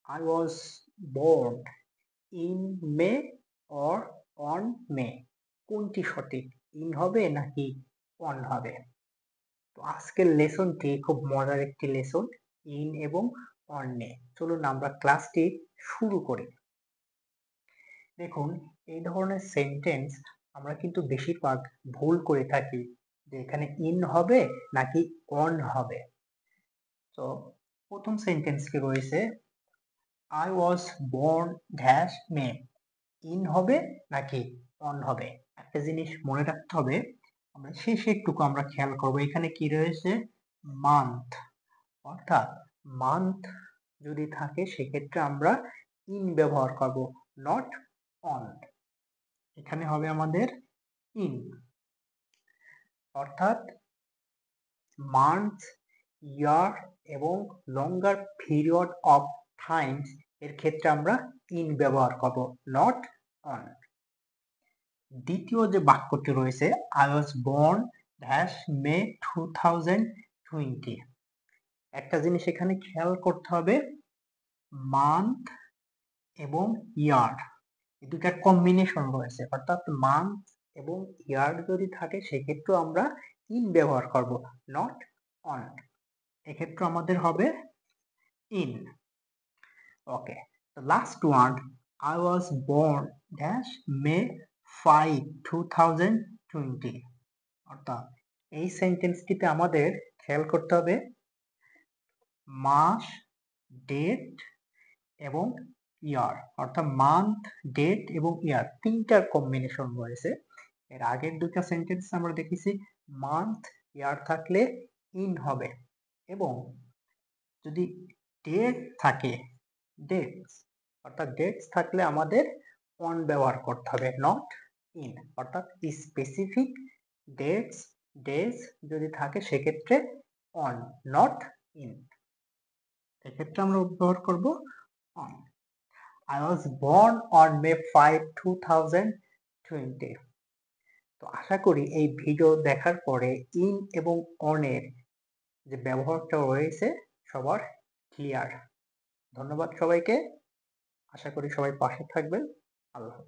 I was born in May or on May, কোনটি সঠিক? In হবে নাকি অন হবে? তো আজকের লেসনটি খুব মজার একটি লেসন, ইন এবং অন নিয়ে। চলুন আমরা ক্লাসটি শুরু করি। দেখুন, এই ধরনের সেন্টেন্স আমরা কিন্তু বেশিরভাগ ভুল করে থাকি যে এখানে ইন হবে নাকি অন হবে। তো প্রথম সেন্টেন্সটি রয়েছে I was born dash May, in হবে নাকি অন হবে? একটা জিনিস মনে রাখতে হবে, আমরা শেষেরটুকু আমরা খেয়াল করব। এখানে কি রয়েছে? মান্থ, অর্থাৎ মান্থ যদি থাকে সেক্ষেত্রে আমরা ইন ব্যবহার করব, নট অন। এখানে হবে আমাদের ইন, অর্থাৎ মান্থ, ইয়ার এবং লঙ্গার পিরিয়ড অফ টাইমস এর ক্ষেত্রে আমরা ইন ব্যবহার করব, নট অন। দ্বিতীয় যে বাক্যটি রয়েছে আই ওয়াজ বর্ন ড্যাশ মে 2020, একটা জিনিস এখানে খেয়াল করতে হবে, মান্থ এবং ইয়ার এই দুটার কম্বিনেশন রয়েছে, অর্থাৎ মান্থ এবং ইয়ার যদি থাকে সেক্ষেত্রেও আমরা ইন ব্যবহার করব, নট অন। এক্ষেত্রে আমাদের হবে in. Okay, last one, I was born dash May 5, 2020, অর্থাৎ এই সেন্টেন্সটিতে আমাদের খেয়াল করতে হবে মাস, ডেট এবং ইয়ার, অর্থাৎ মান্থ, ডেট এবং ইয়ার তিনটার কম্বিনেশন রয়েছে। এর আগের দুটা সেন্টেন্স আমরা দেখেছি মান্থ, ইয়ার থাকলে ইন হবে, এবং যদি ডেট থাকে, ডেটস, অর্থাৎ ডেটস থাকলে আমাদের অন ব্যবহার করতে হবে, নট ইন, অর্থাৎ স্পেসিফিক ডেটস, ডেজ যদি থাকে সেক্ষেত্রে অন, নট ইন। এক্ষেত্রে আমরা ব্যবহার করব on. I was born on May 5, 2020. তো আশা করি এই ভিডিও দেখার পরে ইন এবং অনের যে ব্যবহারটা রয়েছে সবার ক্লিয়ার। ধন্যবাদ সবাইকে, আশা করি সবাই পাশে থাকবেন। আল্লাহ হাফেজ।